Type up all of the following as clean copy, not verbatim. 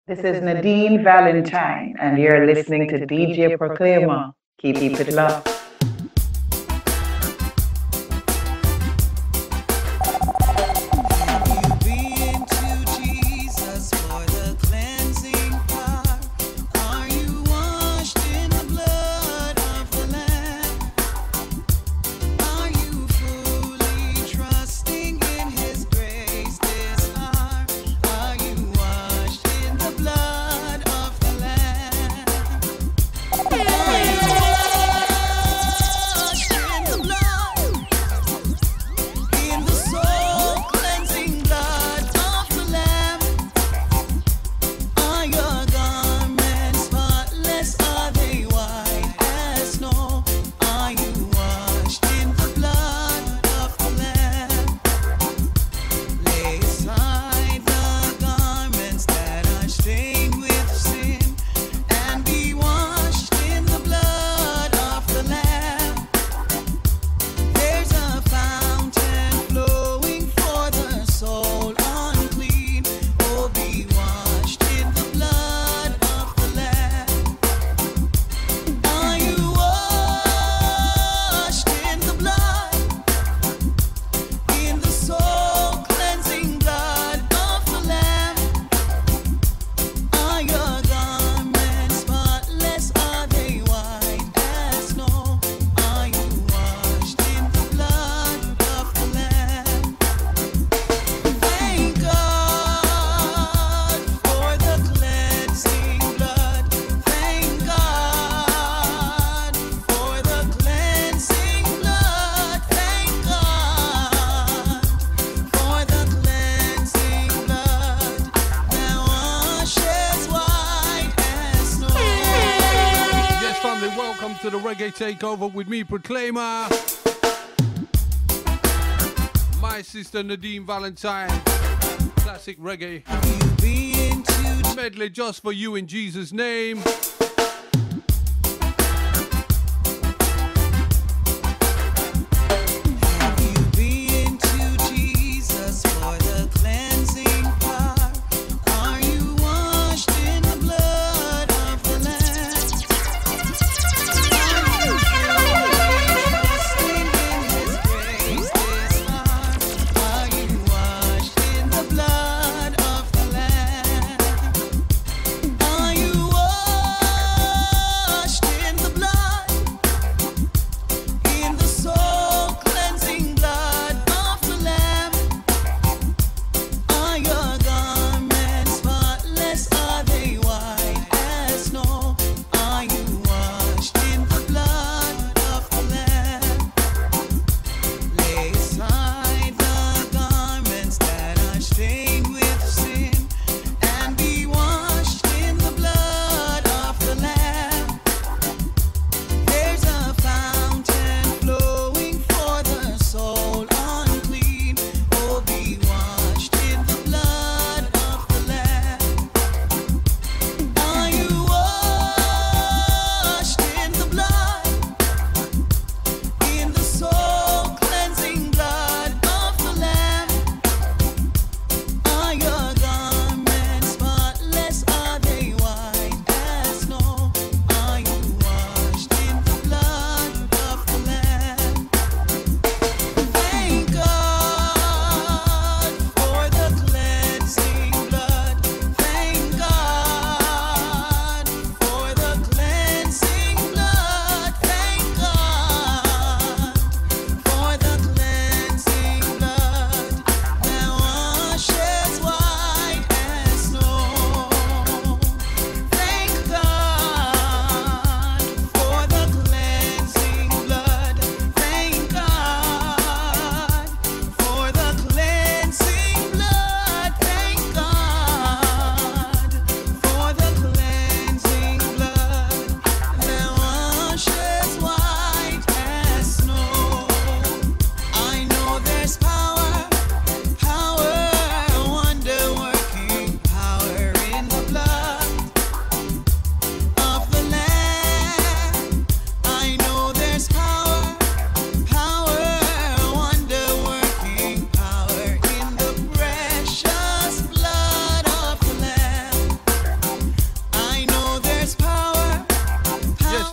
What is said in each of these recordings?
This is Nadine Valentine, and you're listening to DJ Proclaima. Keep it locked. To the Reggae Takeover with me, Proclaima. My sister Nadine Valentine. Classic reggae. Medley just for you in Jesus' name. Are you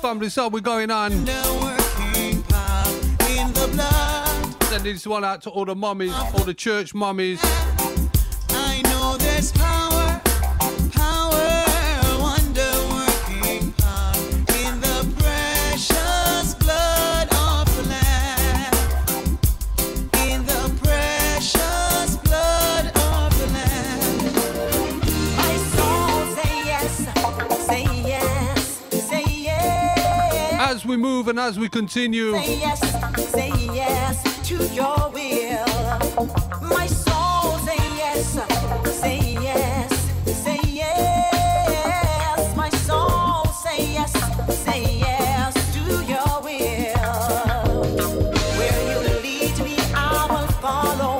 family, so we're going on. Send this one out to all the mummies, all the church mummies. I know there's power, wonder-working power in the precious blood of the Lamb. In the precious blood of the Lamb. My soul say yes, say yes, say yes. As we move and as we continue. Say yes to your will. My soul say yes, say yes, say yes. My soul say yes to your will. Where you lead me, I will follow.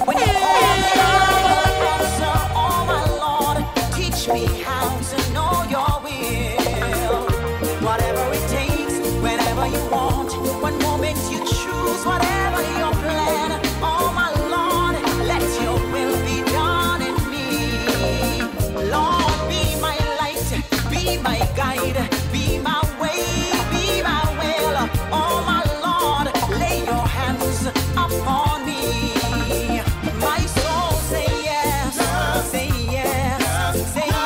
When you call me, I will answer. Oh my Lord, teach me how to know your will. Whatever it takes, whenever you want. One moment you choose, whatever your plan. Oh my Lord, let your will be done in me. Lord, be my light, be my guide, be my way, be my will. Oh my Lord, lay your hands upon me. My soul say yes, say yes, say yes.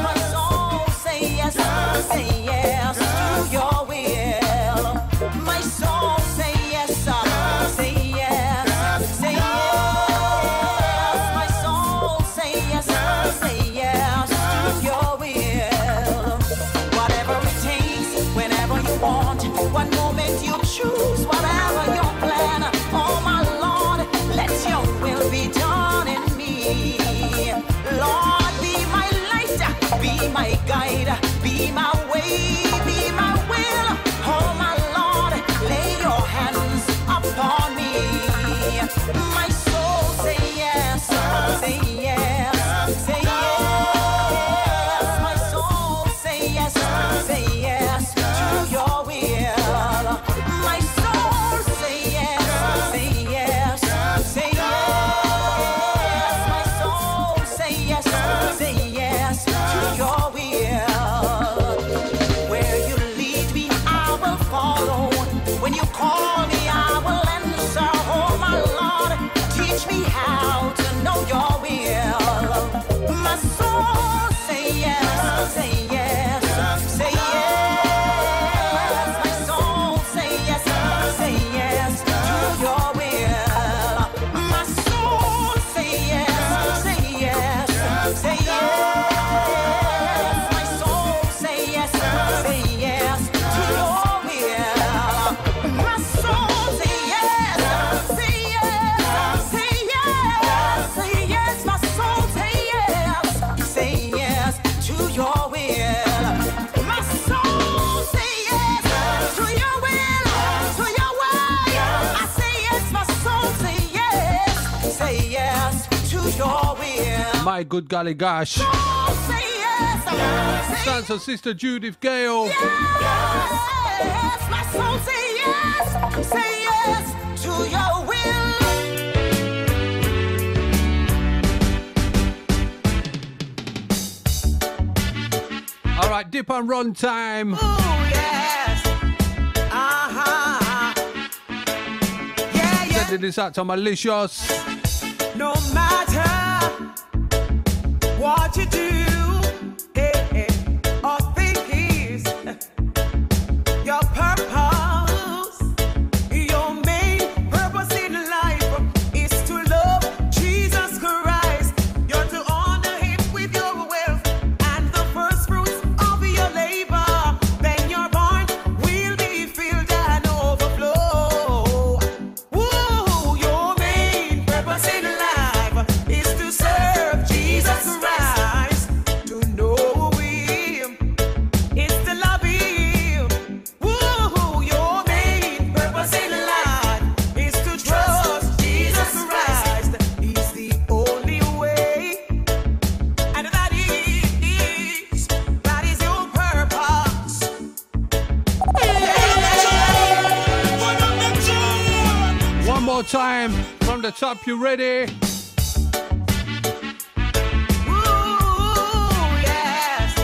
My soul say yes to your will. My soul say yes, say yes, say yes. My soul say yes to your will. Whatever it takes, whenever you want. One moment you choose, whatever your plan. Oh my Lord, let your will be done in me. Lord, be my light, be my guide, be my way, be my will. Oh my Lord, lay your hands upon me. My soul say yes, say yes, say yes. My soul say yes to your will. My soul say yes, say yes, say yes. My soul say yes to your will. Where you lead me, I will follow. When you call me, I will answer. Oh my Lord, teach me how to know your will. My soul say yes, say yes, say yes. My soul say yes to your will. My soul say yes, say yes, say yes. My soul say yes to your will. My soul say yes, say yes, say yes, say yes. My soul say yes to your will. My soul say yes to your will, to your way. I say yes, my soul say yes to your will. My good golly gosh. Soul say yes, Sounds of Sister Judith Gale. yes, my soul say yes to your will. All right, dip and run time. Oh yes, yeah. Sending this out to Malicious. No matter what you do, or think is your purpose, your main purpose in life is to love Jesus Christ. You're to honor Him with your wealth and the first fruits of your labor. Then your barn will be filled and overflow. Woo, your main purpose in life is to serve Jesus Christ, to know Him, is to love Him. Woo, your main purpose in life is to trust Jesus Christ. He's the only way, and that is your purpose. One more time from the top. You ready? Ooh, yes.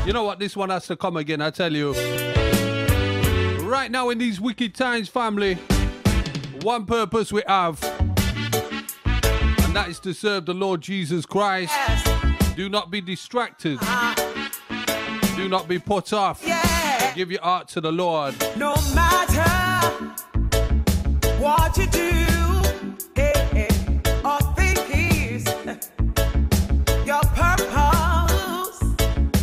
You know what? This one has to come again, I tell you. Right now in these wicked times, family, one purpose we have, and that is to serve the Lord Jesus Christ. Do not be distracted. Do not be put off. Give your heart to the Lord. No matter what you do, or think is your purpose.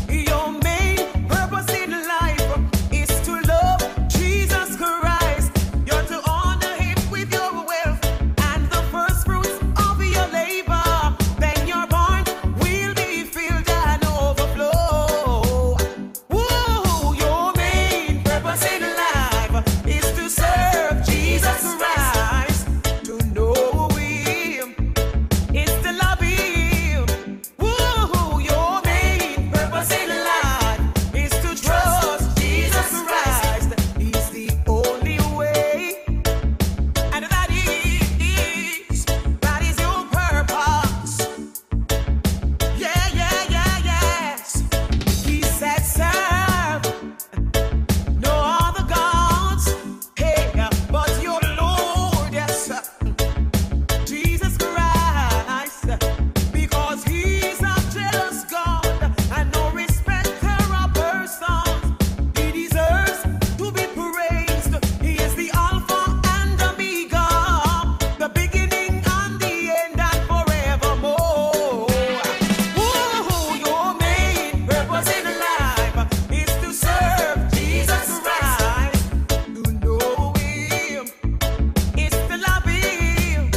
Your main purpose in life is to love Jesus Christ. You're to honor him with your wealth and the first fruits of your labor. Then your barn will be filled and overflow. Woo, your main purpose in life is to serve Jesus Christ, to know him, is to love him. Woo, your main purpose in life is to trust Jesus Christ. He's the only way, and that is your purpose. Yes. He said, serve no other gods, but your Lord, yes, Jesus Christ, because he's a jealous God and no respecter of persons. He deserves to be praised. He is the Alpha and Omega, the beginning and the end, and forevermore. Woo, your main purpose in life is to serve Jesus Christ, to know him, is to love him.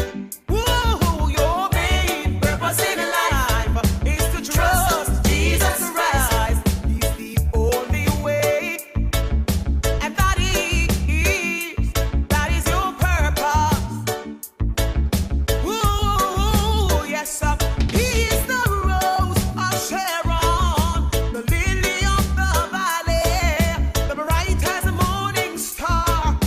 Woo, your main purpose in life is to trust Jesus Christ. He's the only way, and that is your purpose. Woo, yes, sir. He is the rose of Sharon, the lily of the valley, the bright as a morning star,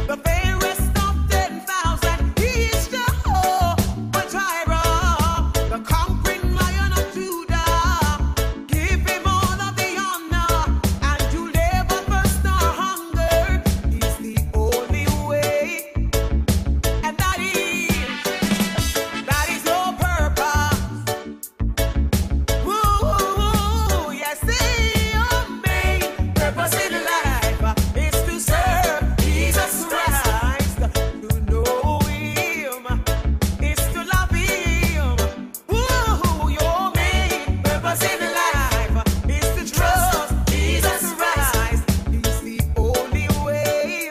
the fairest of 10,000. He is Jehovah Jireh, the conquering Lion of Judah. Give him all of the honor, and you never thirst nor hunger. He's the only way, and that is your purpose. Woo, yes, your main purpose in life is to serve Jesus Christ, to know him, is to love him. Woo, your main purpose in life is to trust Jesus Christ. He's the only way,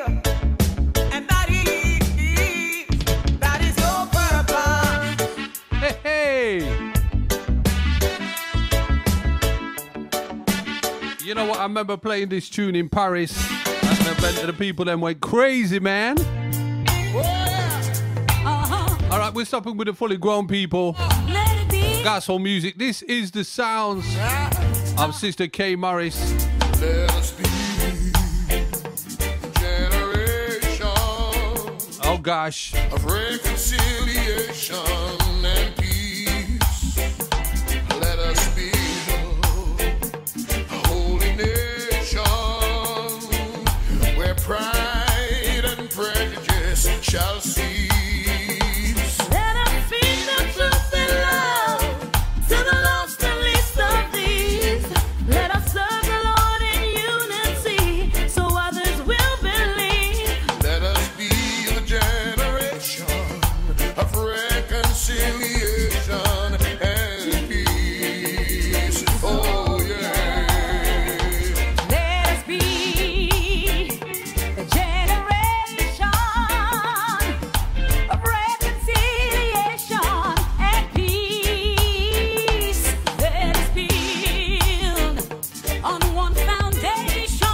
and that is your purpose. Hey. You know what? I remember playing this tune in Paris at an event, and the people then went crazy, man. All right, we're stopping with the fully grown people. Gospel music. This is the sounds of Sister Kay Morris. Let us be a generation Oh gosh. of reconciliation and peace. Let us be a holy nation where pride and prejudice shall cease. Let us speak the truth in love to the lost and least of these. Let us serve the Lord in unity so others will believe. Let us be the generation of reconciliation and peace. Oh yeah. Let us be the generation of reconciliation and peace. Let us build on one foundation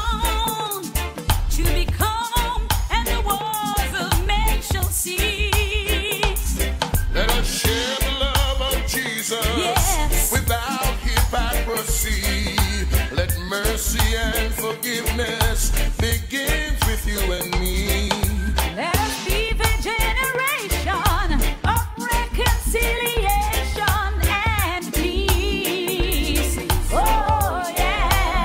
to become, and the wars of men shall cease. Let us share the love of Jesus Yes. without hypocrisy. Let mercy and forgiveness begin with you and me. Let us be the generation of reconciliation and peace. Oh, yeah.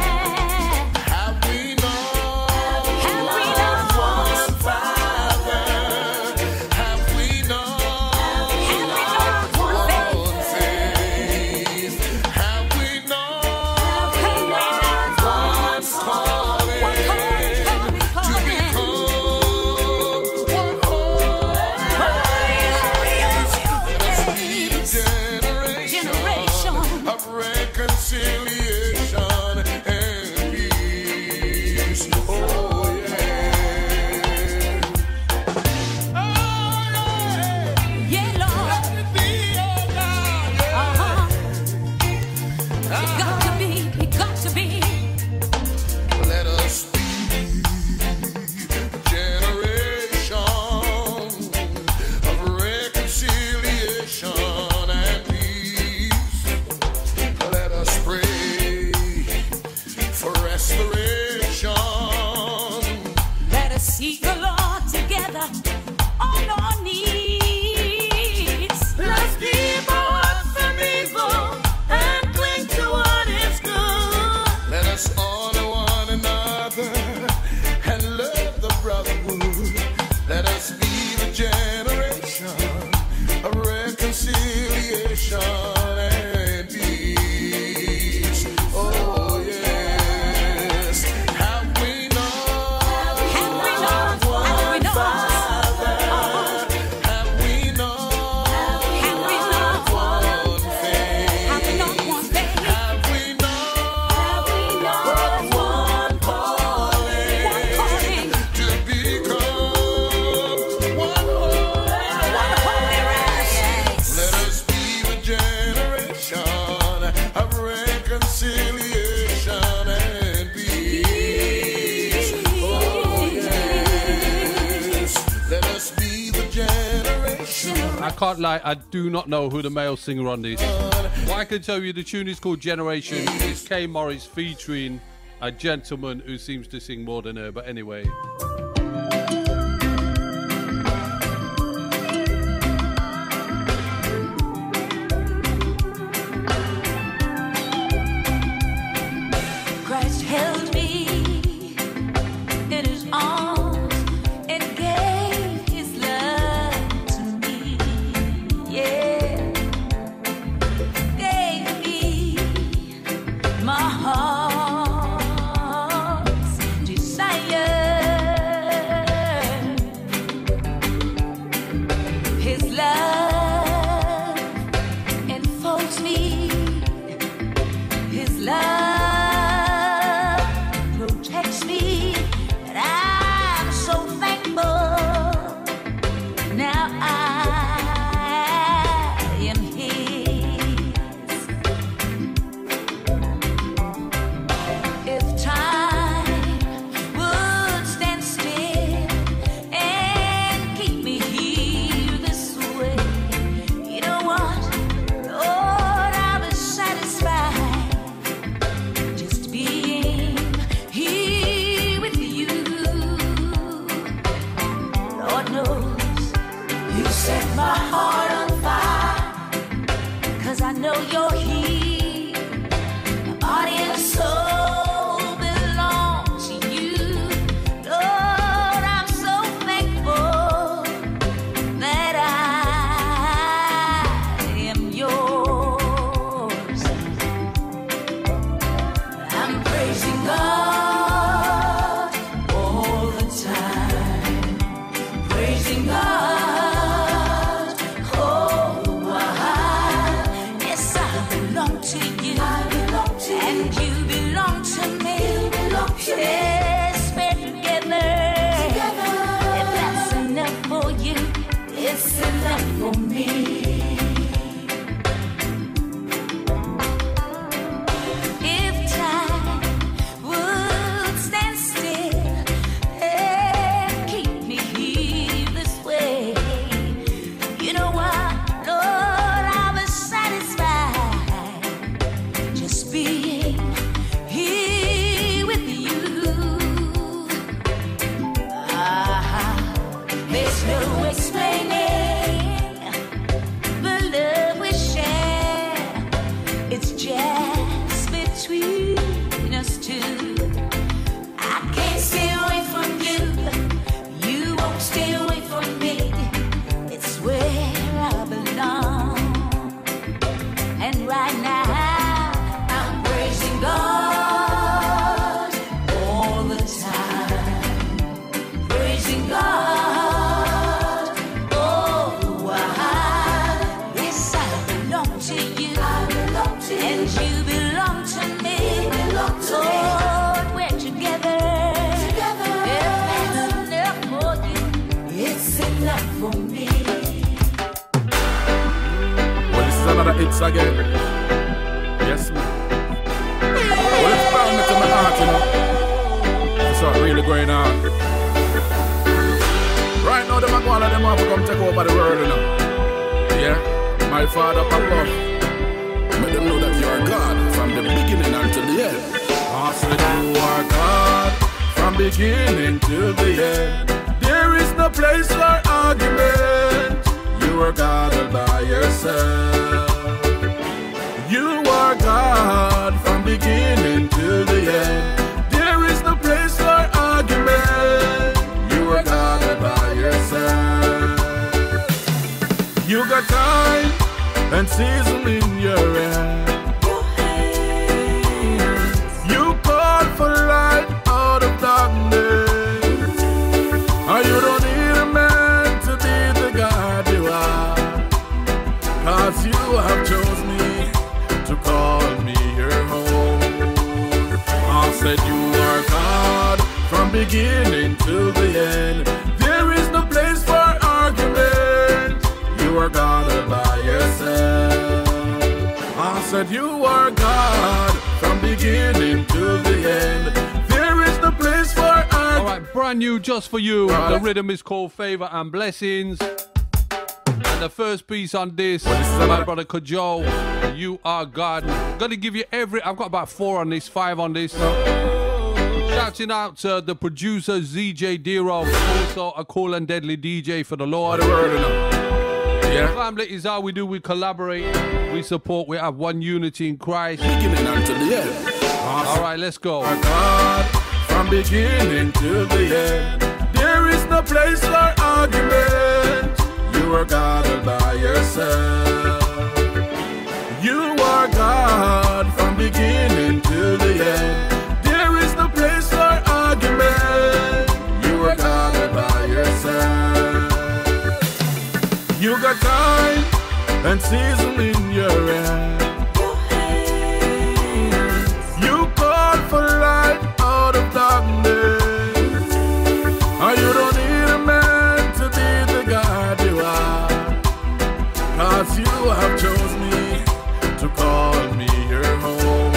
desperation. Let us seek the Lord together on our knees. Let's keep our hearts from evil and cling to what is good. Let us honor one another and love the brotherhood. Let us be the generation of reconciliation and peace. Oh yes, have we not one Father? Have we not one faith? Have we not one calling to become one holy race? Let us be the generation of reconciliation and peace. Oh yes, let us be the generation. I can't lie, I do not know who the male singer on this. What I can tell you, the tune is called Generation. It's K. Morris featuring a gentleman who seems to sing more than her. But anyway, Christ held me in his arms and gave his love to me. Yeah, gave me my heart's desire. His love enfolds me. His love protects me, and I'm so thankful. Now I am his. If time would stand still and keep me here this way, you know what, Lord, I was satisfied just being here with you. Lord knows you set my heart on fire, 'cause I know you're here. My body and soul belong to you. Lord, I'm so thankful that I am yours. I'm praising God all the time. Praising God, oh, yes, I belong to you. And you belong to me. Yes, we're together. If that's enough for you, it's enough for me. If time would stand still and keep me here this way, you know what, Lord, I was satisfied just being here with you. There's no explaining the love we share. It's just between us two. I can't stay away from you. You won't stay away from me. It's where I belong. And right now, I'm praising God all the time. Praising God, oh, yes, I belong to you. And you belong to me. Lord, we're together. If that's enough for you, it's enough for me. Well, this is another hits again. Yes, man. Well, it's bound me to my heart, you know. That's what's really going on. Right now, them are going to them have to come take over the world, you know. Yeah, my Father above. Make them know that you are God from the beginning until the end. Ask me who are from beginning to the end. There is no place for argument. You are God all by yourself. You are God from beginning to the end. There is no place for argument. You are God all by yourself. You got time and season in your hand. You call for light out of darkness. And you don't need a man to be the God you are. 'Cause you have chosen me to call me your home. I said you are God from beginning to the end. There is no place for argument. You are God all by yourself. I said you are God from beginning to the end. There is no place for argument. All right, brand new just for you. The rhythm is called Favor and Blessings. And the first piece on this, my brother Kajol, You Are God. Gonna give you I've got about 4 on this, 5 on this. Shouting out to the producer ZJ Dero, also a cool and deadly DJ for the Lord. Yeah. Family is how we do. We collaborate, we support, we have one unity in Christ. Beginning until the end. All right, let's go. Our God from beginning to the end. There is no place for argument. You are God all by yourself. You are God from beginning to the end. There is no place for argument. You are God all by yourself. You got time and season in your hand. You call for light out of darkness. And you don't need a man to be the God you are. 'Cause you have chosen me to call me your home.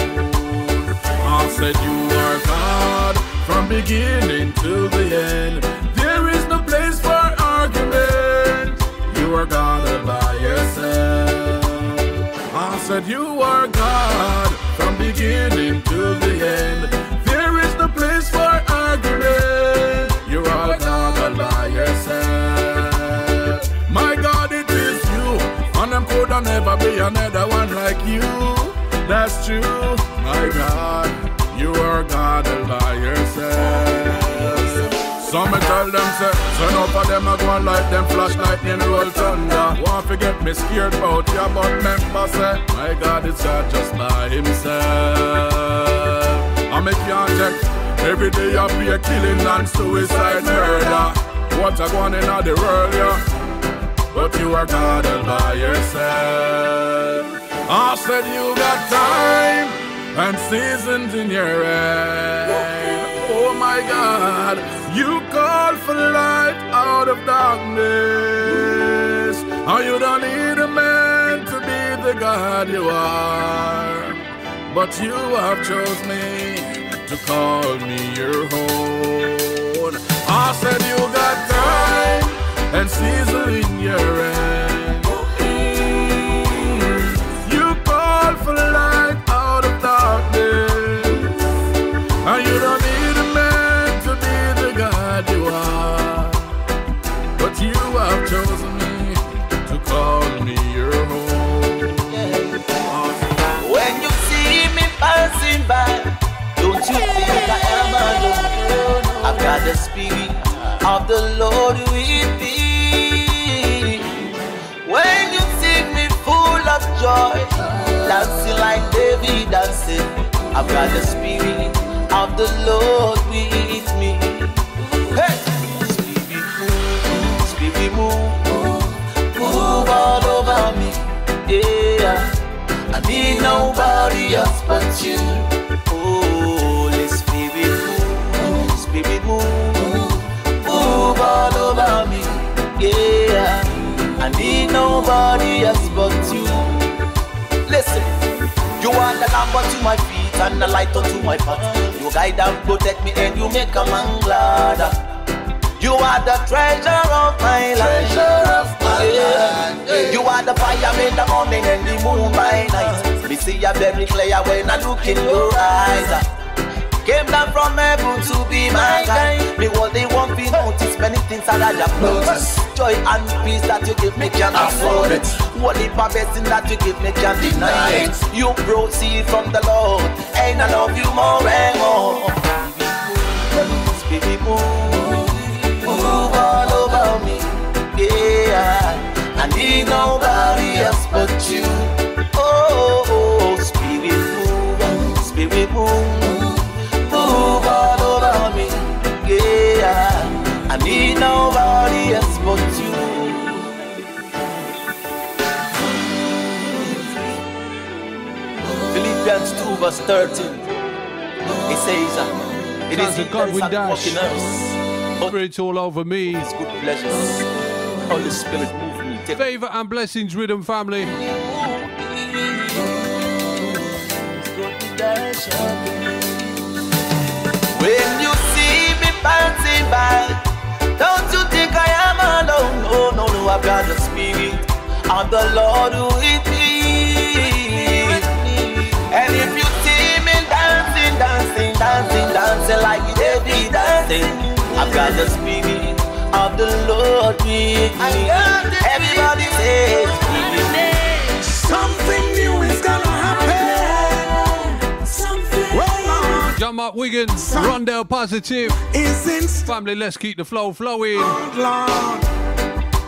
I said you are God from beginning to the end. There is no place for argument. You are God all by yourself. I said you are God from beginning to the end. There is no place for argument. You are God all by yourself. My God, it is you, and there could never be another one like you. That's true, my God. You are God all by yourself. Some tell them say, turn up for them a go and light them flash lightning roll thunder. Want to get me scared about ya, but remember say, my God is God just by himself. I make you check, every day I be a killing and suicide murder. What a going in the world, yeah. But you are God all by yourself. I said you got time and seasons in your hand. Oh my God, you call for light out of darkness. And you don't need a man to be the God you are. But you have chosen me to call me your own. I said you got time and season in your hand. You call for light out of darkness. And you don't need a man to be the God you are. But you have chosen me to call me your home. When you see me passing by, don't you think I am alone? I've got the Spirit of the Lord with me. When you see me full of joy, dancing like David dancing, I've got the Spirit of the Lord with me. Hey! Spirit move all over me. Yeah, I need nobody else but you. Holy Spirit move all over me. Yeah, I need nobody else but you. Listen, you are the lamp unto my feet and the light unto my path. You guide and protect me and you make a man glad. You are the treasure of my life. You are the fire in the morning and the moon by night. We see you very clear when I look in your eyes. came down from heaven to be my guide. Me what they want me notice, many things I have noticed. Joy and peace that you give me can't afford it. What if a blessing that you give me can't deny it. You proceed from the Lord, and I love you more and more. Baby, move all over me. Yeah, I need nobody else but you. Oh, spirit move all over me. Yeah, I need nobody else but you. Philippians 2 verse 13. It says, it is a God with dash. Earth, Spirit's all over me. His good pleasures. Holy Spirit move me. Take Favor and blessings, Rhythm family. When you see me passing by, don't you think I am alone? Oh no, I've got the Spirit of the Lord with me. And if you see me dancing like David dancing, I've got the Spirit of the Lord with me. Everybody says, something new is gonna happen. Something. John Mark Wiggins, Rondell Positive. Family, let's keep the flow flowing. Lord,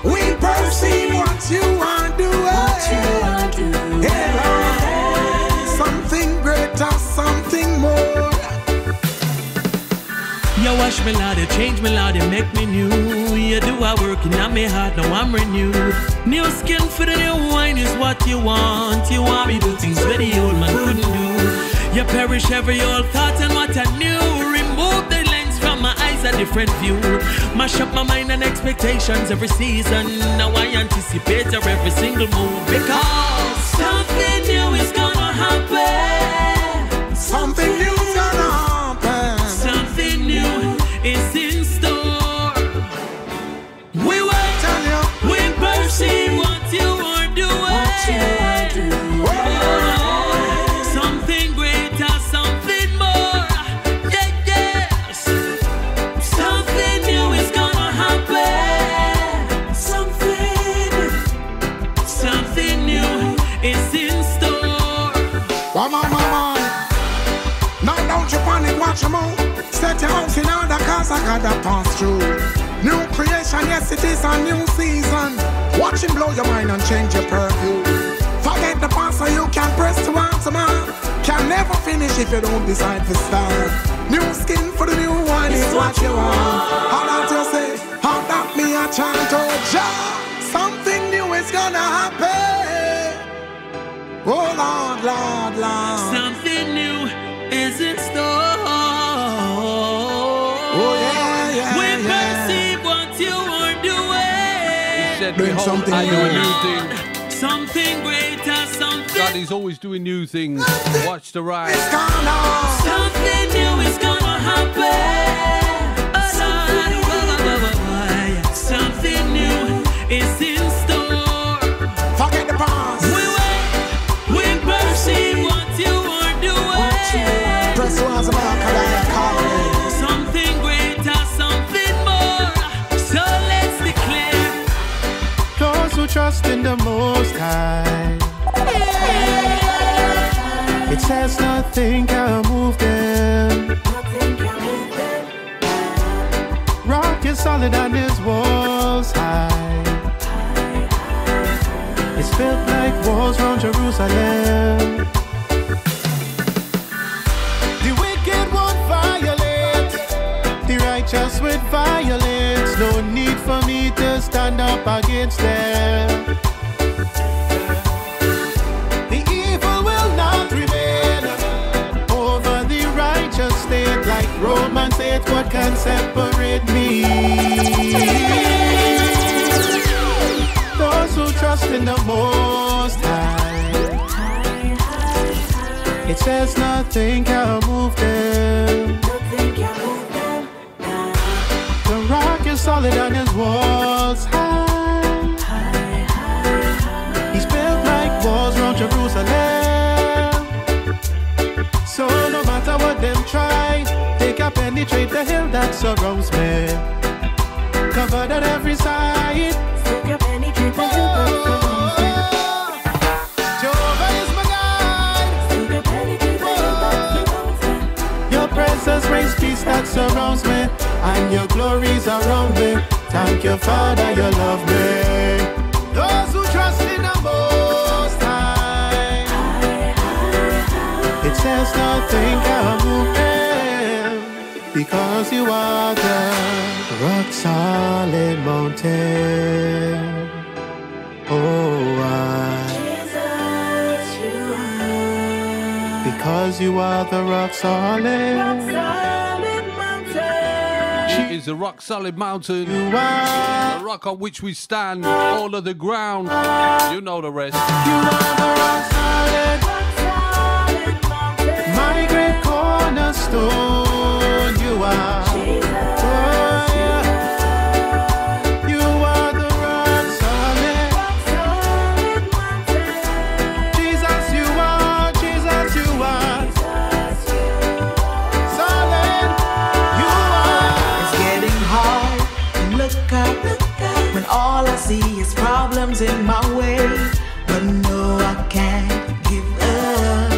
we perceive what you are doing. Yeah, Lord. Something greater, something more. You wash me, Lord, you change me, Lord, you make me new. You do a work in my heart, now I'm renewed. New skin for the new wine is what you want. You want me do things where the old man couldn't do. You perish every old thought and what I knew. Remove the lens from my eyes, a different view. Mash up my mind and expectations every season. Now I anticipate every single move. Because something new is gonna happen. Something new is gonna happen. Something new is in store. We wait on you. We perceive what you are doing. Something greater, something more. Yes. Something new is gonna happen. Something new is in store. Mama. Now don't you panic, watch your move. Set your house in order, cause I gotta pass through. New creation, yes it is a new season. Watch him blow your mind and change your purview. Forget the past so you can press to answer man. Can never finish if you don't decide to start. New skin for the new one is what you want. How that you say, how that me a chant, oh Jah. Something new is gonna happen. Oh Lord. Something new is in store. Oh yeah. We perceive what you are doing. He said, behold, I do a new thing. Something greater, something. God is always doing new things. Watch the ride. Something new is gonna happen. Something new is in store. Forget the past. We perceive what you are doing. Press one's about something greater, something more. So let's declare. Those who trust in the Most High, it says nothing can move them. Rock is solid and his walls high. It's built like walls round Jerusalem. The wicked won't violate, the righteous with violence. No need for me to stand up against them. The evil will not remain over the righteous state. Like Romans 8, what can separate me? Those who trust in the Most High, it says nothing can move them. The rock is solid on his walls high. He's built like walls round Jerusalem. So no matter what them try, It can penetrate the hill that surrounds me. Covered on every side. It can penetrate the hill that surrounds me. Jehovah is my guide. It can penetrate the hill that surrounds me. Your presence brings peace that surrounds me, and your glories around me. Thank you, Father, you love me. Those who trust in the Most High, it says nothing can move them, because you are the rock solid mountain. Oh, Jesus, you are. Because you are the rock solid mountain. She is the rock solid mountain, the rock on which we stand, all of the ground. You know the rest. You are the rock solid mountain, my great cornerstone. You are. You are the rock solid. Jesus, you are. Jesus, you are. Solid. You are. It's getting hard to look up when all I see is problems in my way. But no, I can't give up.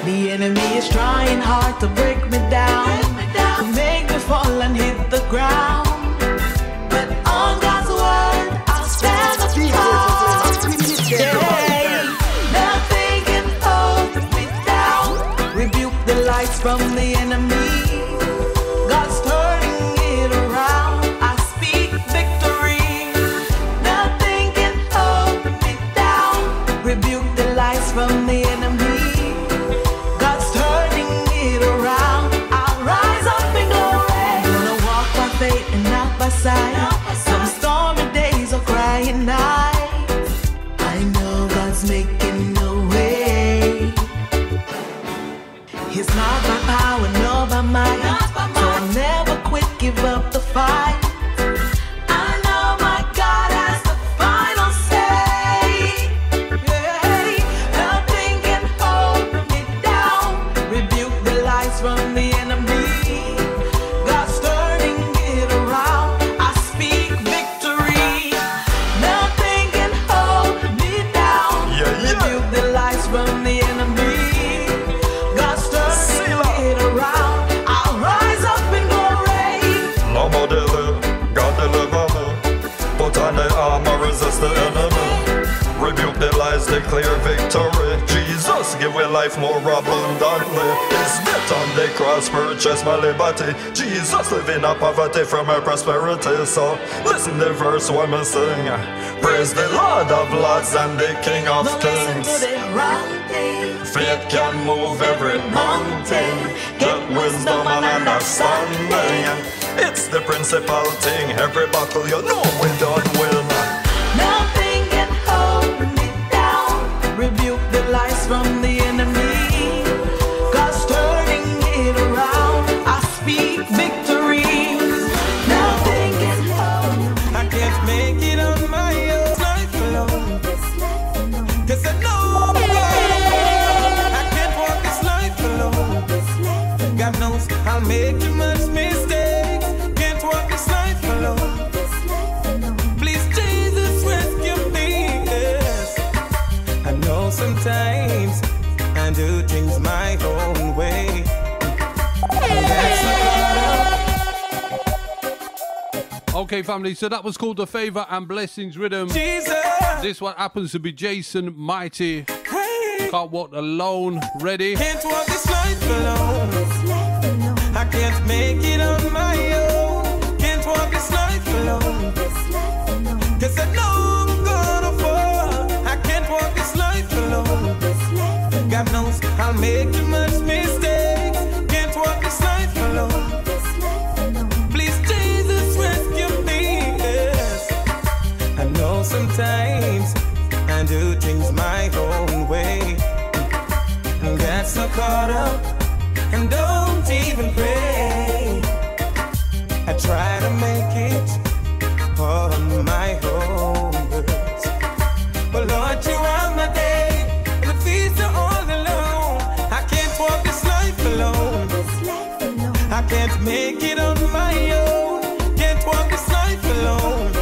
The enemy is trying hard to break me down, to make me fall and hit the ground. But on God's word, I'll stand up tall. Yeah. Nothing can hold me down. Rebuke the lights from the enemy. God's turning it around. I speak victory. Nothing can hold me down. Rebuke the lights from the enemy. God's turning it around. I'll rise up in glory. Gonna walk by faith and not by sight. Some stormy days or crying nights, I know God's making a way. It's not by power, nor by might, so I'll never quit, give up the fight. I know my God has the final say. Yeah. Nothing can hold me down. Rebuke the lies from the enemy. God's turning it around. I speak victory. Nothing can hold me down. Rebuke the lies from the enemy. God's turning it around. I'll rise up in glory. Lama deliver, God deliver me. Put on the armor, resist the enemy. Rebuke the lies, declare victory. Jesus, give me life more abundantly. His death on the cross purchase my liberty. Jesus living in poverty from my prosperity. So listen the verse when I sing. Praise the Lord of Lords and the King of Don't listen Kings. to the wrong thing. Faith can move every mountain. Get wisdom and understanding. It's the principal thing. Every battle you know we don't win. Nothing can hold me down. Rebuke the lies from the enemy. God's turning it around. I speak victory. Nothing can hold me. I can't make it on my own life alone. 'Cause I know I can't walk this life alone. God knows I'll make too much mistakes. Can't walk this life alone. Please, Jesus, rescue me. Yes. I know sometimes I do things my own way. That's Okay, family, so that was called the Favor and Blessings Rhythm. Jesus. This one happens to be Jason Mighty. Hey. Can't Walk Alone. Ready? Can't walk this life alone. I can't make it on my own. Can't walk this life alone. 'Cause I know I'm gonna fall. I can't walk this life alone. God knows I'll make too much mistakes. Can't walk this life alone. Please, Jesus, rescue me. Yes. I know sometimes I do things my own way. And that's not caught up. And I can't make it on my own. Can't walk this life alone.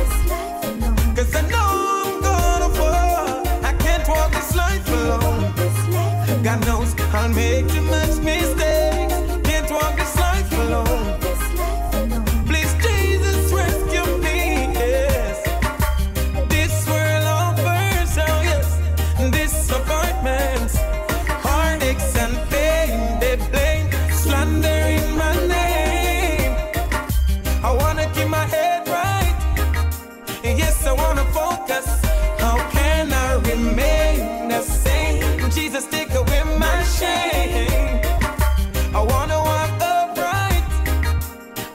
Cause I know I'm gonna fall. I can't walk this life alone. God knows I'll make too much mistakes. Can't walk this life alone. Please Jesus rescue me, yes. This world offers, oh yes, disappointments, heartaches and pain. They blame, slandering my name. I wanna keep my head right. Yes, I wanna focus. How can I remain the same? Jesus, take away my shame. I wanna walk upright.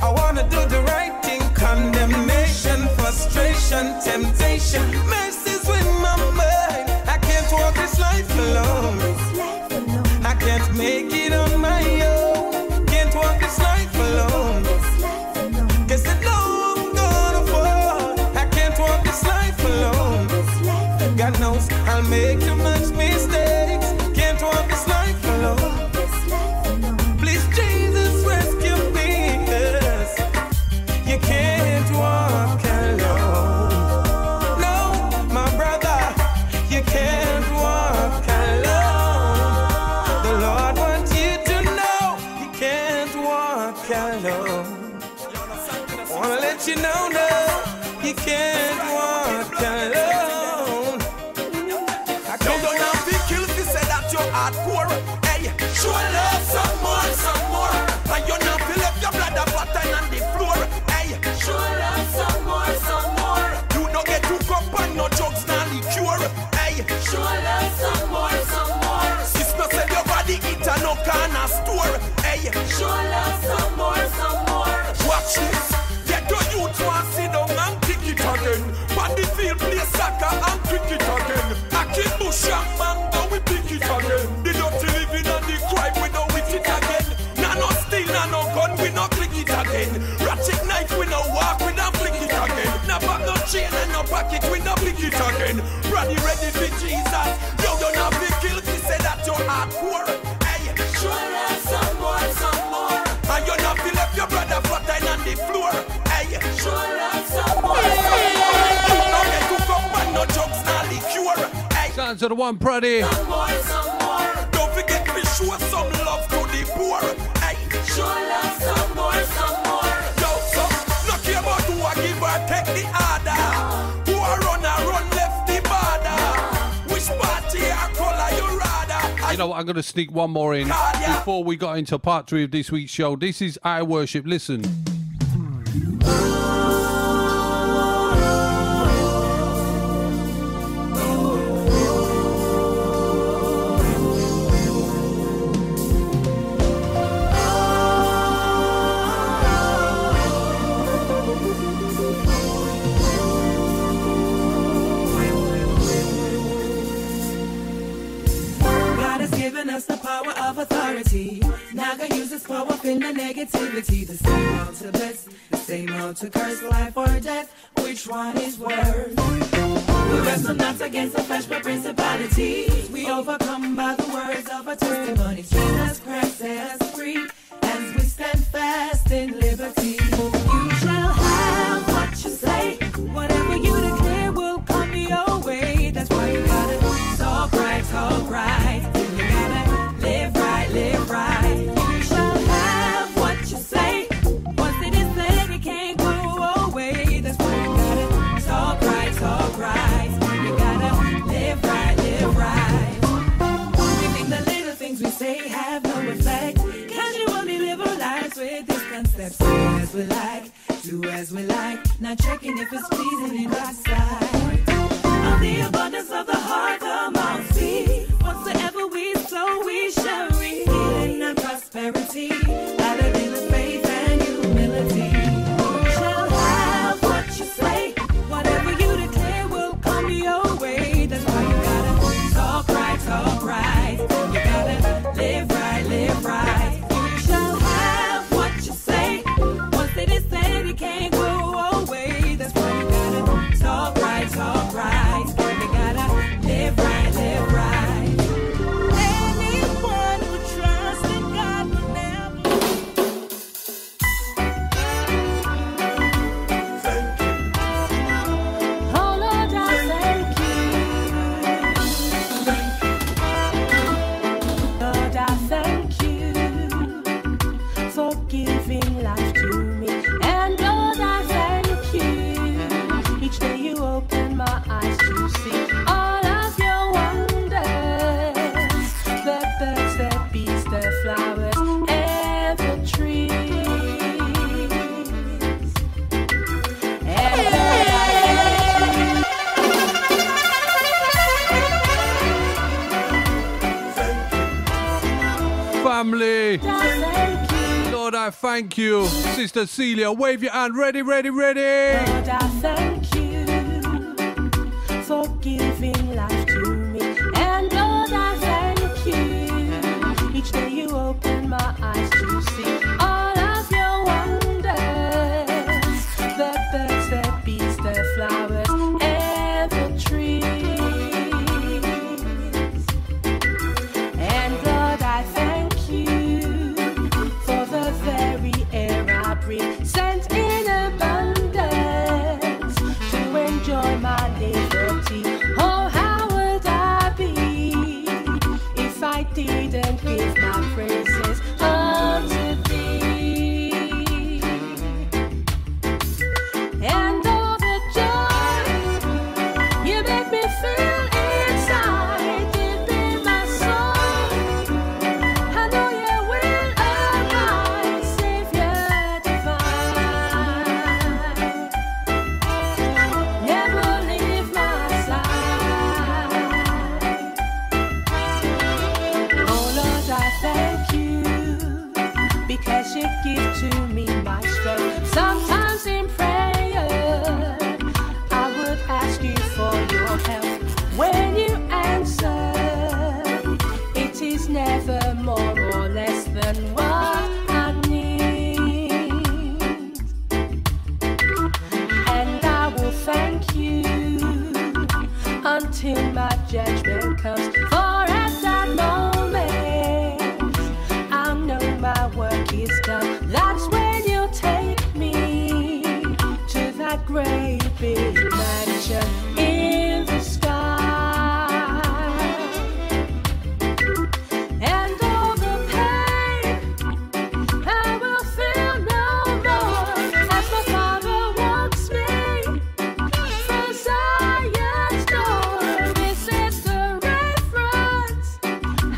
I wanna do the right thing. Condemnation, frustration, temptation messes with my mind. I can't walk this life alone. I can't make it on my own. Can't walk this life alone. Cause I know I'm gonna fall. I can't walk this life alone. God knows I'll make too much mistakes. Can't walk this life alone. Please Jesus rescue me, yes. You can't walk alone. No, my brother, you can't walk alone. The Lord wants you to know you can't walk alone. I wanna let you know now, you can't walk alone. I don't know if you kill if you say that you're hardcore. Hey, show love some more, some more. And you know if you left your blood a pattern on the floor. Hey, show love some more, some more. You don't get too cup and no drugs, now liqueur. Hey, show love some more, some more. Sister said your body eat a no corner store. Hey, show love some more, some more. Watch this. Get the youth want sit down and kick it again. But the field play soccer and cricket again. I keep bush and mango, we pick it again. The dirty living and the crime, we don't with it again. Nah no steal, nah no gun, we no click it again. Ratchet knife, we no walk, we don't flick it again. Nah back no chain and no pocket, we no pick it again. Ready, ready for Jesus. You don't have to kill, he said that you're hardcore. Hey, show us some more, some more. And you not feel left your brother flat on the floor. Hey, show us some more, some more. You don't get to come and no jokes, now liqueur. Hey, Sounds of the one, Praddy. some more, some more. Don't forget to show some love to the poor. Hey, show us some more, some more. Yo, so, no care about who I give or take the order. Who I run left the border. Which party or color you rather? You know what, I'm going to sneak one more in before we got into part 3 of this week's show. This is I Worship. Listen. God has given us the power of authority. Now God uses power in the negativity. The same how to bless, the same how to curse, life or death. Which one is worse? We wrestle not against the flesh but principalities. We overcome by the words of our testimony. Jesus Christ set us free as we stand fast in liberty. You shall have what you say. Whatever you declare will come your way. That's why you gotta talk right, talk right. You gotta live right, live right. You shall have what you say. Once it is said, it can't go away. That's why you gotta talk right, talk right. You gotta live right, live right. We think the little things we say have no effect. Casually live our lives with this concept. Say as we like, do as we like. Not checking if it's pleasing in God's sight. Of the abundance of the heart, the mouth speaks. Whatsoever we sow, we shall reap. Healing and prosperity, out of little faith and humility. You shall have what you say. Whatever you declare will come your way. That's why you gotta talk right, talk right. You gotta live right, live right. You shall have what you say. Once it is said, it can't go away. That's why you gotta talk right, talk right. You gotta live right, live right. Anyone who trusts in God will never. I thank you. Sister Celia, wave your hand. Ready, ready, ready. Lord, I thank you for giving life to me. And Lord, I thank you. Each day you open my eyes to see all of your wonders. The birds, the bees, the flowers, and the trees. And Lord, I thank you for the very air I breathe, sent in abundance to enjoy my liberty. Oh, how would I be if I didn't give my praises unto thee? And all the joy you make me feel inside, deep in my soul, I know you will abide, Savior divine. Never leave my side. Oh Lord, I thank you because you give to me my strength. Sometimes in prayer, I would ask you for your help. When you answer, it is never more or less than what I need. And I will thank you until my judgment comes. For at that moment, I'll know my work is done. That's when you'll take me to that great big mansion in the sky. And all the pain I will feel no more as my Father walks me from Zion's door. This is the reference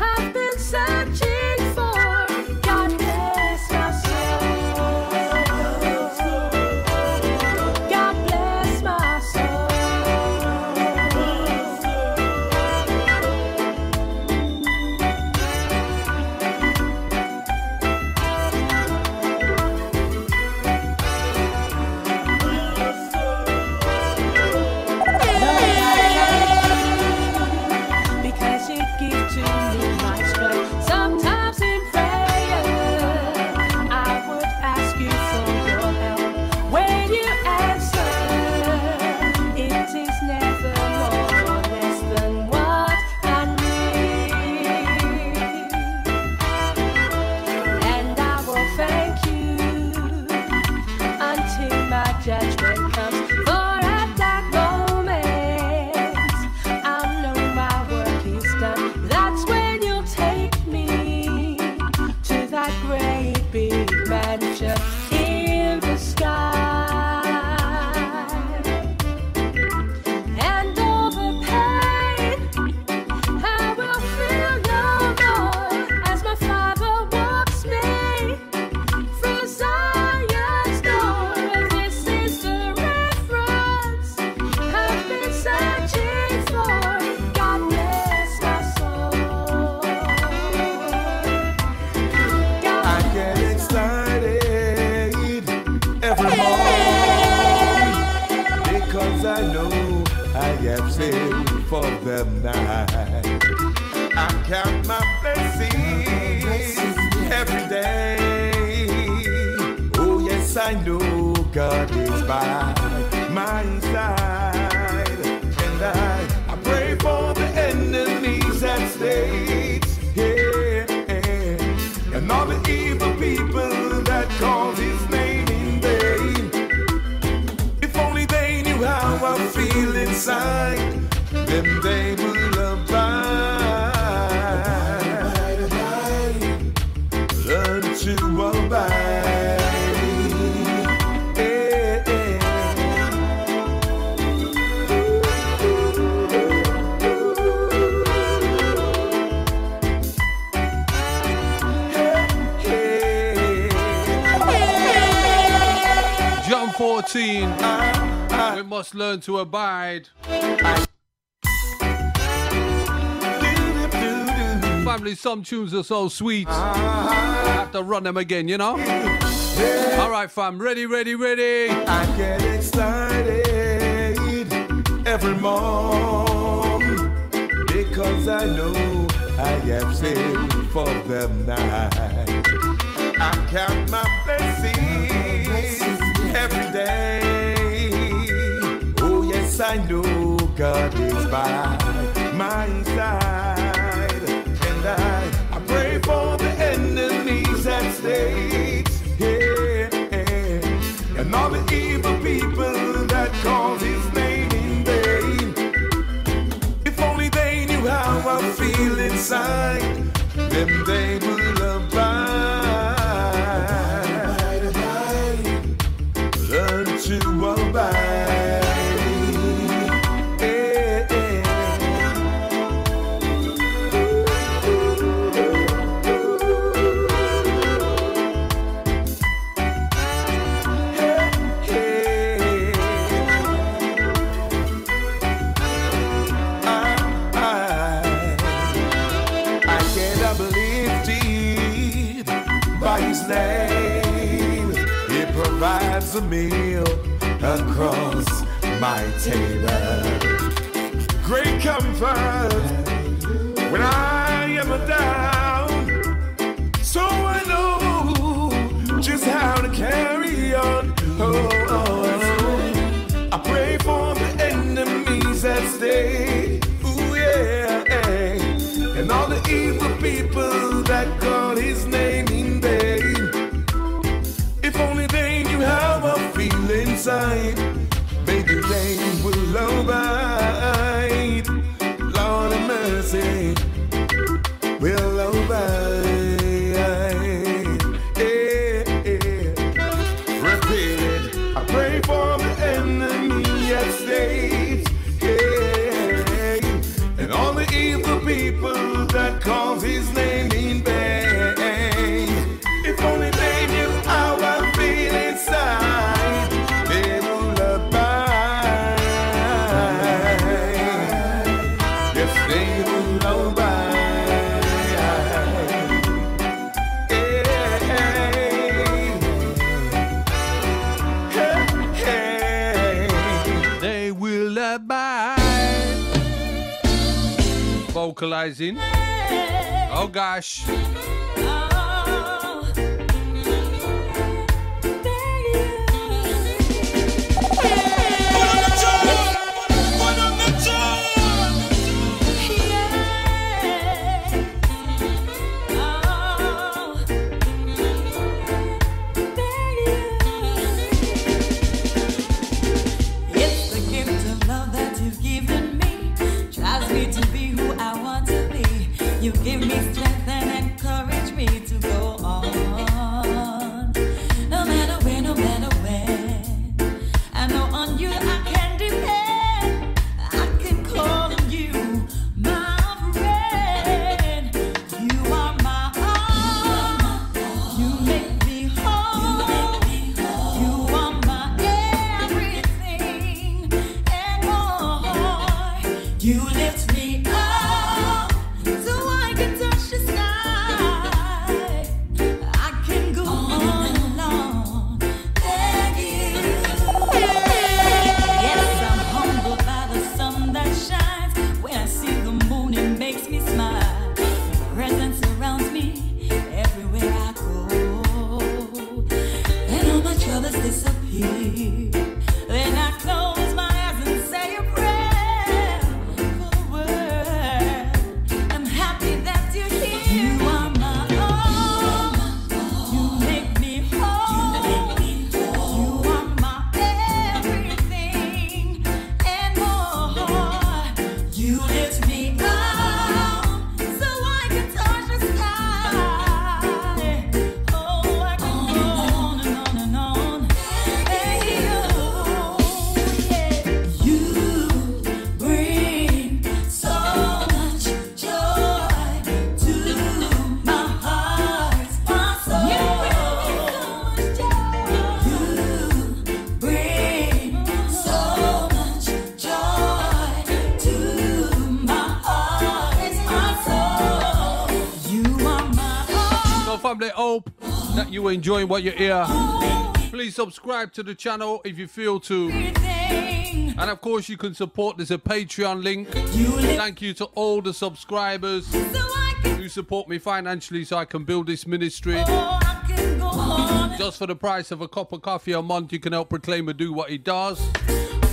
I've been searching for. God bless my soul. God bless my soul. Because you give to me my strength. Sometimes in prayer, I would ask you for your help. When you answer, it is never more or less than what I need. And I will thank you until my judgment comes. For at that moment, I'll know my work is done. That's when you'll take me to that great big mansion in the sky. And all the pain I will feel no more as my Father walks me through Zion's door. This is the reference I've been searching for. God bless my soul. I get excited every morning because I know I have saved for the night. I count my blessings every day. Oh yes, I know God is by my side, and I pray for the enemies at stake, yeah, and all the evil people that call His name in vain. If only they knew how I feel inside, then they would abide, learn to abide. John 14. We must learn to abide. Family, some tunes are so sweet. I have to run them again, you know? All right, fam. Ready, ready, ready. I get excited every morning because I know I have saved for the night. I count my blessings every day. Oh, yes, I know God is by my side. And I pray for the enemies at stake. Yeah, and all the evil people that call his name in vain. If only they knew how I feel inside, then they would abide, learn to abide. He provides a meal across my table. Great comfort when I am down. So I know just how to carry on. I pray for the enemies that stay. Ooh, yeah. And all the evil people that call his name in vain. If only they knew how I feel inside, maybe they will abide. Lord of mercy, will abide. Repeat, I pray for the enemy at stake. And all the evil people that call his name in vain. If only they knew how I feel inside, they will abide. Yes, they will abide. They will abide. Vocalizing. Oh gosh. You give me strength and encouragement. you enjoying what you hear. Please subscribe to the channel if you feel to. And of course, you can support. There's a Patreon link. Thank you to all the subscribers who support me financially so I can build this ministry. Just for the price of a cup of coffee a month, you can help Proclaima do what he does.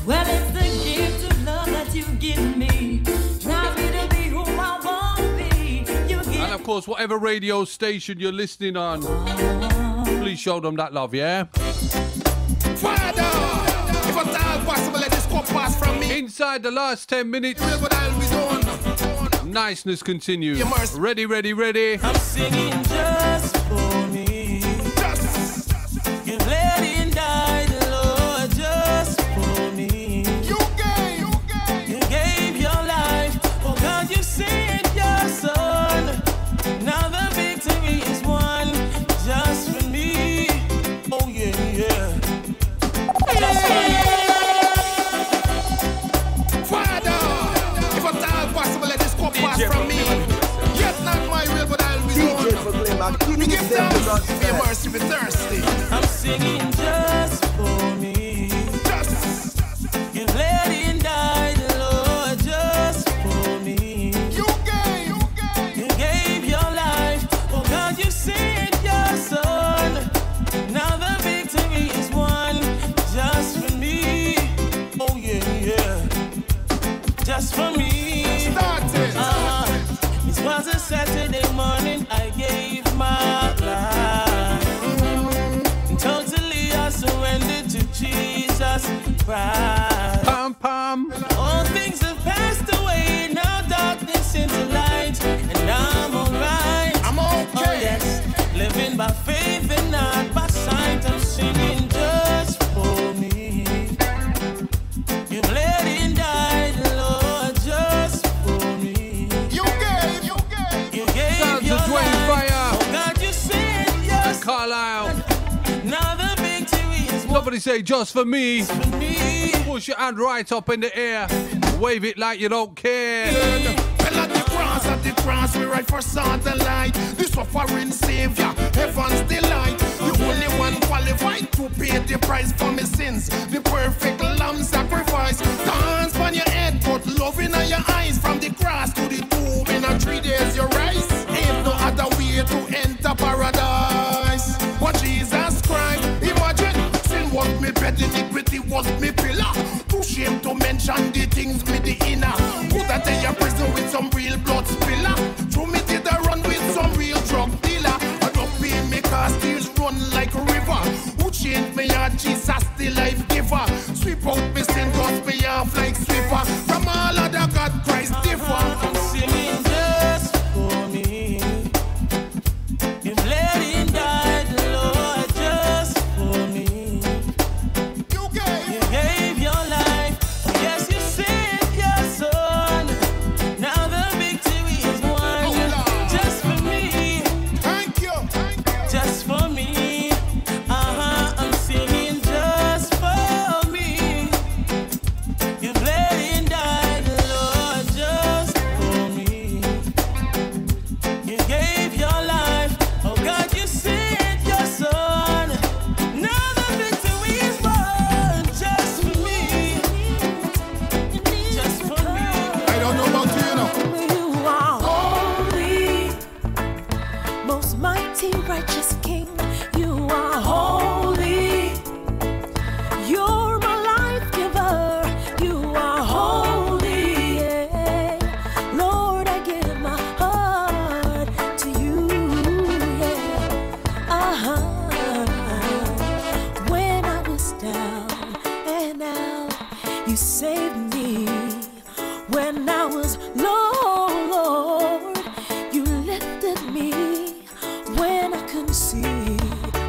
Well, it's the gift of love that you give me. Drive me to be who I want to be. And of course, whatever radio station you're listening on, please show them that love, yeah? Father, if at all possible, let this cup pass from me. Inside the last 10 minutes, niceness continues. Ready, ready, ready. I'm singing just for me. You let it die, the Lord, just for me. You gave your life. Oh God, you sent your son. Now the victory is won, just for me. Oh yeah, yeah. Just for me. Father, if at all possible, let this cup pass from me. Yet not my will, but I'll be done. We give thanks, be mercy, be thirsty. I'm singing just for me. You let it die, the Lord, just for me. You gave your life. Oh God, you sent your son. Now the victory is won, just for me. Oh yeah, yeah. Just for me. It was a Saturday morning, I gave my life. Totally I surrendered to Jesus Christ. Pam, pam. All things have passed away, now darkness into light, and I'm alright. I'm okay. Oh yes, living by faith and not by sight. I'm singing just for me. You let it die, the Lord, just for me. You gave Sounds your of Dwayne life. Fire. Oh God, you sent your Carlisle. now the victory is won. Somebody say just for me. For me. Push your hand right up in the air. Wave it like you don't care. Well, at the cross, we ride for satellite. The suffering savior, heaven's delight. The only one qualified to pay the price for my sins. The perfect lamb sacrifice. Dance on your head, but love in your eyes. From the cross to the tomb, in 3 days you rise. Ain't no other way to enter paradise. But Jesus Christ, imagine, sin was me bed, iniquity was me pillar. Too shame to mention the things with the inner. Put that in your prison with some real blood spiller. Through me did I run with some real drug dealer. I don't pay me cause tears run like a river. Who changed me heart, Jesus the life giver. Sweep out me sin, dust me off like sweeper. From all other God Christ differ. I'm singing just for me. You let it die, the Lord, just for me. You gave your life. Oh yes, you sent your son. Now the victory is won, just for me. Thank you. Just for me. I'm singing just for me. You let it die, the Lord, just for me. You gave your life. Oh God, you sent your son. Now the victory is won, just for me. Just for me. I don't know about you, You are holy, most mighty, righteous King. You are holy. You're my life giver. You are holy. Yeah. Lord, I give my heart to you. Yeah. When I was down and out, you saved me. When I was low, Lord, you lifted me. When I couldn't see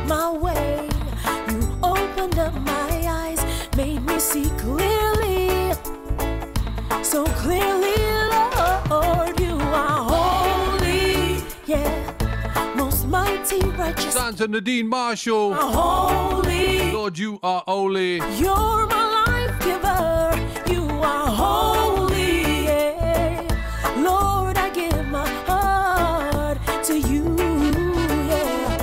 my way, you opened up my eyes, made me see clearly, so clearly, Lord. You are holy, yeah, most mighty, righteous. Sounds of Nadine Marshall. Holy, Lord, you are holy. you're my life giver. You are holy, yeah. Lord, I give my heart to you, yeah.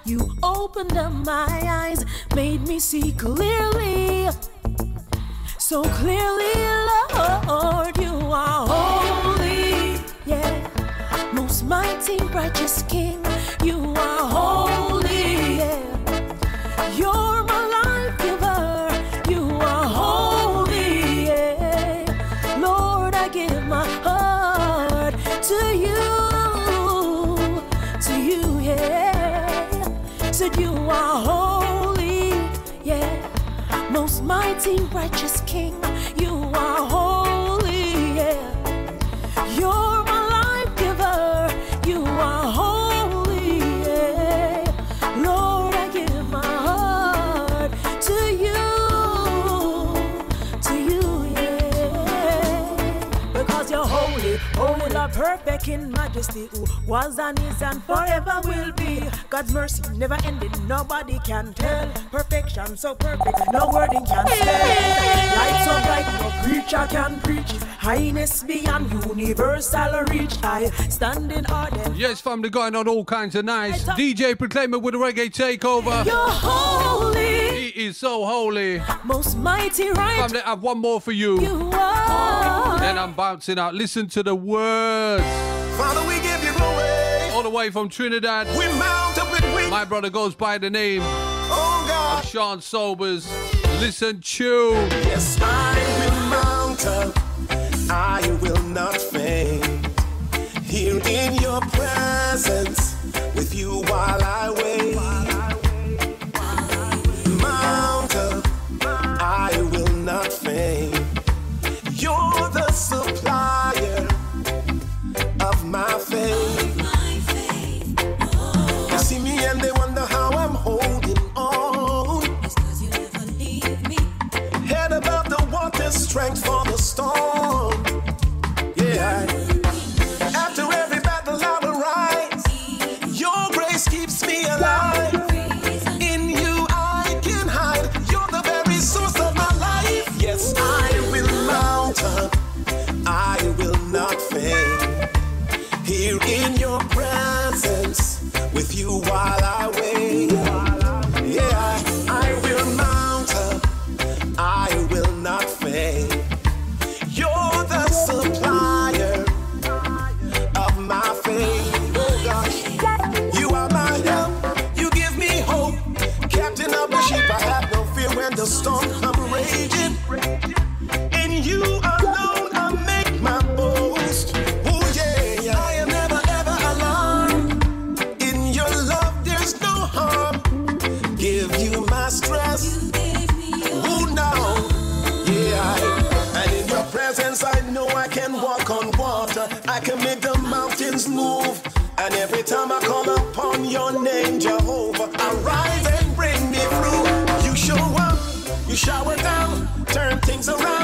You opened up my eyes, made me see clearly. So clearly, Lord, you are holy. Yeah, most mighty, righteous King, you are holy. Yeah, you're my life giver. You are holy. Yeah, Lord, I give my heart to you. Yeah, said you are holy, yeah, most mighty, righteous King, you are holy, yeah, you're my life giver, you are holy, yeah, Lord, I give my heart to you, yeah, because you're holy, holy, Lord, perfect in majesty, who was and is and forever will be. God's mercy never ending, nobody can tell. Perfection so perfect, no wording can stand. Light so bright, no preacher can preach. Highness beyond universal reach. I stand in order. Yes, family, going on all kinds of nights. DJ Proclaima with the Reggae Takeover. You're holy. He is so holy. Most mighty, right? Family, I have one more for you. You are. Then I'm bouncing out. Listen to the words. Father, we give you glory. All the way from Trinidad. We mount up with wings. My brother goes by the name of Sean Sobers. Listen, tune. Yes, I will mount up. I will not faint. Here in your presence, with you while I wait. Mount up. I will not faint. You're the supplier of my faith. You see me and they wonder how I'm holding on. It's 'cause you never leave me. Head above the water, strength for the storm. Yeah. After every battle I will rise. Your grace keeps me alive. In you I can hide. You're the very source of my life. Yes, I will mount up. I will not faint. Here in your presence, with you while I wait. Yeah, I will mount up. I will not faint. You're the supplier of my faith. Oh gosh, you are my help. You give me hope. Captain of the ship, I have no fear when the storm comes raging. In you alone I make my boast. Oh yeah, I am never ever alone. In your love there's no harm. Give you my stress. Oh no, yeah. And in your presence I know I can walk on water. I can make the mountains move. And every time I call upon your name, Jehovah, arise and bring me through. You show up, you shower down, turn things around.